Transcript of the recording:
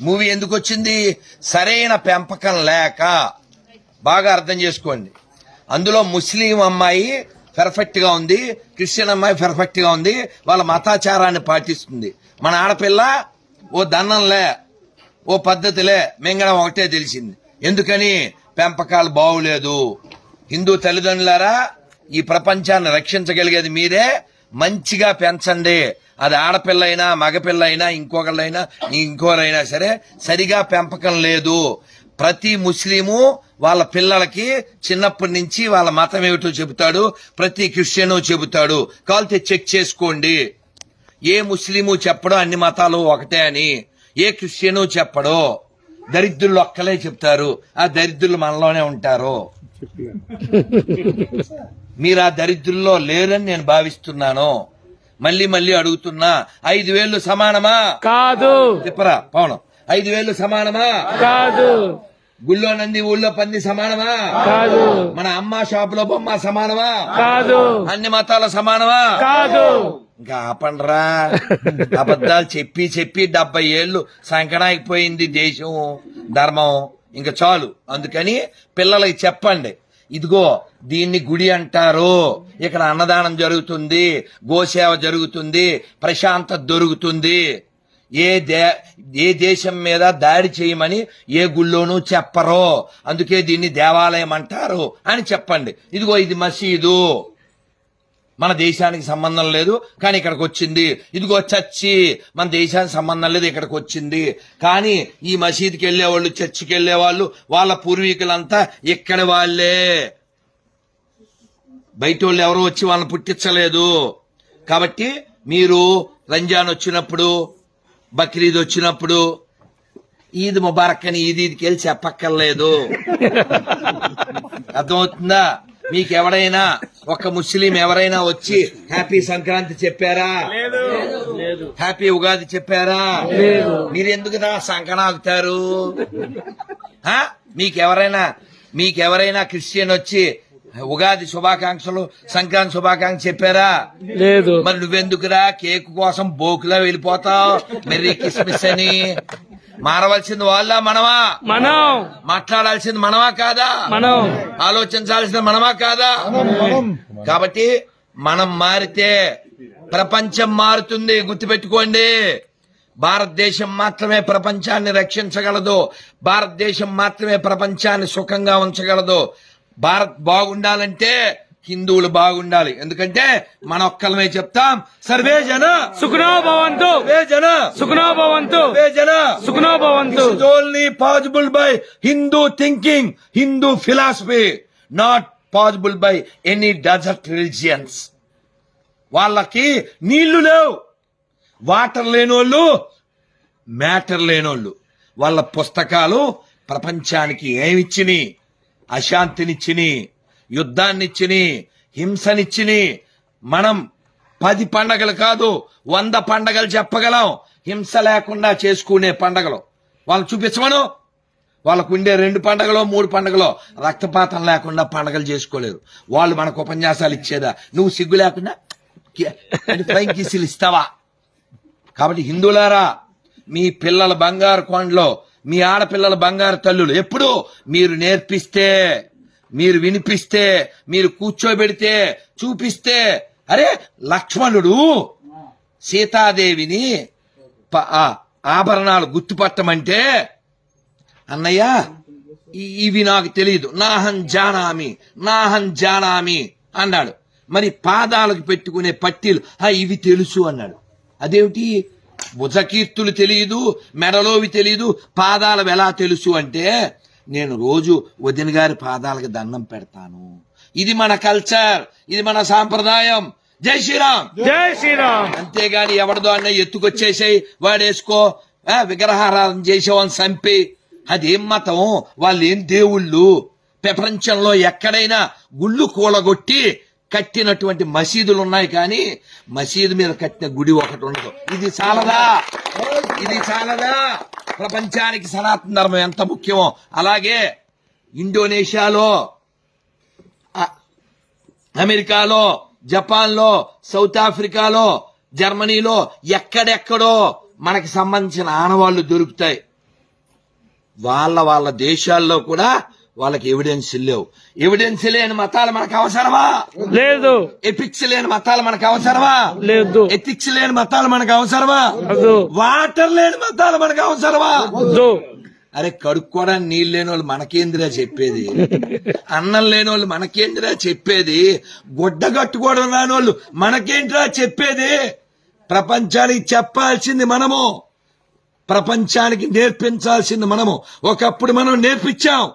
Movie ఎందుకు వచ్చింది? సరైన పెంపకం లేక. బాగా అర్థం చేసుకోండి. అందులో ముస్లిం అమ్మాయి పర్ఫెక్ట్ గా ఉంది, క్రిస్టియన్ అమ్మాయి పర్ఫెక్ట్ గా ఉంది, వాళ్ళ మతాచారాన్ని పాటిస్తుంది. మన ఆడపిల్ల ఓ దన్నంలే, ఓ పద్ధతిలే, మింగడం ఒకటే తెలిసింది. ఎందుకని? పెంపకాలు బాగులేదు. హిందూ తల్లిదండ్రులారా, ఈ ప్రపంచాన్ని రక్షించగలిగేది మీరే. మంచిగా పెంచండి. అది ఆడపిల్ల అయినా మగపిల్ల అయినా ఇంకొకళ్ళైనా ఇంకోరైనా సరే, సరిగా పెంపకం లేదు. ప్రతి ముస్లిము వాళ్ళ పిల్లలకి చిన్నప్పటి నుంచి వాళ్ళ మతం ఏమిటో చెబుతాడు, ప్రతి క్రిస్టియను చెబుతాడు. కావాలంటే చెక్ చేసుకోండి. ఏ ముస్లిము చెప్పడో అన్ని మతాలు ఒకటే అని, ఏ క్రిస్టియను చెప్పడో. దరిద్రులు ఒక్కలే చెప్తారు, ఆ దరిద్రులు మనలోనే ఉంటారు. మీరు ఆ దరిద్రుల్లో లేరని నేను భావిస్తున్నాను. మళ్ళీ మళ్ళీ అడుగుతున్నా, 5,000 సమానమా? కాదు. చెప్పరా పవనం, 5,000 సమానమా? కాదు. గుళ్ళో నంది ఊళ్ళో పంది సమానమా? కాదు. మన అమ్మ షాపులో బొమ్మ సమానమా? కాదు. అన్ని మతాల సమానమా? కాదు. ఇంకా ఆపండ్రా. అబద్ధాలు చెప్పి చెప్పి 70 ఏళ్లు సంకనాగిపోయింది దేశం, ధర్మం. ఇంకా చాలు. అందుకని పిల్లలకి చెప్పండి, ఇదిగో దీన్ని గుడి అంటారు, ఇక్కడ అన్నదానం జరుగుతుంది, గోసేవ జరుగుతుంది, ప్రశాంతత దొరుకుతుంది. ఏ దేశం మీద దాడి చేయమని ఏ గుళ్ళోనూ చెప్పరు. అందుకే దీన్ని దేవాలయం అంటారు అని చెప్పండి. ఇదిగో ఇది మసీదు, మన దేశానికి సంబంధం లేదు కానీ ఇక్కడికి వచ్చింది. ఇదిగో చర్చి, మన దేశానికి సంబంధం లేదు ఇక్కడికి వచ్చింది. కానీ ఈ మసీదుకి వెళ్లేవాళ్ళు, చర్చికి వెళ్లేవాళ్ళు వాళ్ళ పూర్వీకులంతా ఇక్కడి వాళ్లే. బయట వాళ్ళు ఎవరో వచ్చి వాళ్ళని పుట్టించలేదు. కాబట్టి మీరు రంజాన్ వచ్చినప్పుడు, బక్రీద్ వచ్చినప్పుడు ఈద్ ముబారక్ అని ఈదీకి వెళ్ళి చెప్పక్కర్లేదు. అర్థమవుతుందా? మీకు ఎవరైనా ఒక ముస్లిం ఎవరైనా వచ్చి హ్యాపీ సంక్రాంతి చెప్పారా? హ్యాపీ ఉగాది చెప్పారా? మీరు ఎందుకు సంకనాగుతారు? మీకెవరైనా క్రిస్టియన్ వచ్చి ఉగాది శుభాకాంక్షలు, సంక్రాంతి శుభాకాంక్షలు చెప్పారా? లేదు. మరి నువ్వెందుకురా కేక్ కోసం బోకులా వెళ్ళిపోతావు మెర్రీ క్రిస్మస్ అని? మారవలసింది వాళ్ళ మనమా? మనం. మాట్లాడాల్సింది మనమా కాదా? మనం. ఆలోచించాల్సింది మనమా కాదా? కాబట్టి మనం మారితే ప్రపంచం మారుతుంది. గుర్తుపెట్టుకోండి, భారతదేశం మాత్రమే ప్రపంచాన్ని రక్షించగలదు. భారతదేశం మాత్రమే ప్రపంచాన్ని సుఖంగా ఉంచగలదు. భారత్ బాగుండాలంటే హిందువులు బాగుండాలి. ఎందుకంటే మన ఒక్కలమే చెప్తాం, సర్వే జన సుఖనో భవంతు, సర్వే జన సుఖనో భవంతు, సర్వే జన సుఖనో భవంతు. This is only possible by Hindu thinking, Hindu philosophy, not possible by any desert religions. వాళ్ళకి నీళ్లు లేవు, వాటర్ లేనోళ్ళు, మ్యాటర్ లేనోళ్ళు. వాళ్ళ పుస్తకాలు ప్రపంచానికి ఏమిచ్చిని? అశాంతినిచ్చిని, యుద్ధాన్నిచ్చిని, హింసనిచ్చిని. మనం 10 పండగలు కాదు 100 పండగలు చెప్పగలం, హింస లేకుండా చేసుకునే పండగలు. వాళ్ళు చూపించమను. వాళ్ళకు ఉండే 2 పండగలో 3 పండగలో రక్తపాతం లేకుండా పండగలు చేసుకోలేరు. వాళ్ళు మనకు ఉపన్యాసాలు ఇచ్చేదా? నువ్వు సిగ్గు లేకుండా ఫ్లైంగ్ కిస్సులు ఇస్తావా? కాబట్టి హిందువులారా, మీ పిల్లల బంగారు కొండలో, మీ ఆడపిల్లల బంగారు తల్లులు ఎప్పుడు మీరు నేర్పిస్తే, మీరు వినిపిస్తే, మీరు కూర్చోబెడితే, చూపిస్తే. అరే, లక్ష్మణుడు సీతాదేవిని ఆభరణాలు గుర్తుపట్టమంటే, అన్నయ్య ఇవి నాకు తెలియదు, నాహం జానామి అన్నాడు. మరి పాదాలకు పెట్టుకునే పట్టీలు ఇవి తెలుసు అన్నాడు. అదేమిటి? భుజకీర్తులు తెలియదు, మెడలోవి తెలియదు, పాదాలు ఎలా తెలుసు అంటే, నేను రోజు వదిన గారి పాదాలకు దండం పెడతాను. ఇది మన కల్చర్, ఇది మన సాంప్రదాయం. జై శ్రీరామ్, జై శ్రీరామ్. అంతేగాని ఎవరిదో అన్న ఎత్తుకొచ్చేసాయి వాడేసుకో, విగ్రహారాధన చేసేవాళ్ళని చంపి, అదేం మతం? వాళ్ళు ఏం దేవుళ్ళు? ప్రపంచంలో ఎక్కడైనా గుళ్ళు కూలగొట్టి కట్టినటువంటి మసీదులు ఉన్నాయి, కానీ మసీదు మీద కట్టిన గుడి ఒకటి ఉండదు. ఇది చాలదా? ఇది చాలదా? ప్రపంచానికి సనాతన ధర్మం ఎంత ముఖ్యమో అలాగే ఇండోనేషియాలో, అమెరికాలో, జపాన్లో, సౌత్ ఆఫ్రికాలో, జర్మనీలో ఎక్కడెక్కడో మనకి సంబంధించిన ఆనవాళ్లు దొరుకుతాయి. వాళ్ళ దేశాల్లో కూడా వాళ్ళకి ఎవిడెన్స్ లేవు. ఎవిడెన్స్ లేని మతాలు మనకు అవసరమా? లేదు. ఎపిక్స్ లేని మతాలు మనకు అవసరమా? లేదు. ఎథిక్స్ లేని మతాలు మనకు అవసరమా? వద్దు. వాటర్ లేని మతాలు మనకు అవసరమా? వద్దు. అరే కడుక్కోవడానికి నీళ్ళు లేని వాళ్ళు మనకేందిరా చెప్పేది? అన్నం లేని వాళ్ళు మనకేందిరా చెప్పేది? గుడ్డ కట్టుకోవడం రాని వాళ్ళు మనకేంటిరా చెప్పేది? ప్రపంచానికి చెప్పాల్సింది మనము, ప్రపంచానికి నేర్పించాల్సింది మనము. ఒకప్పుడు మనం నేర్పించాం,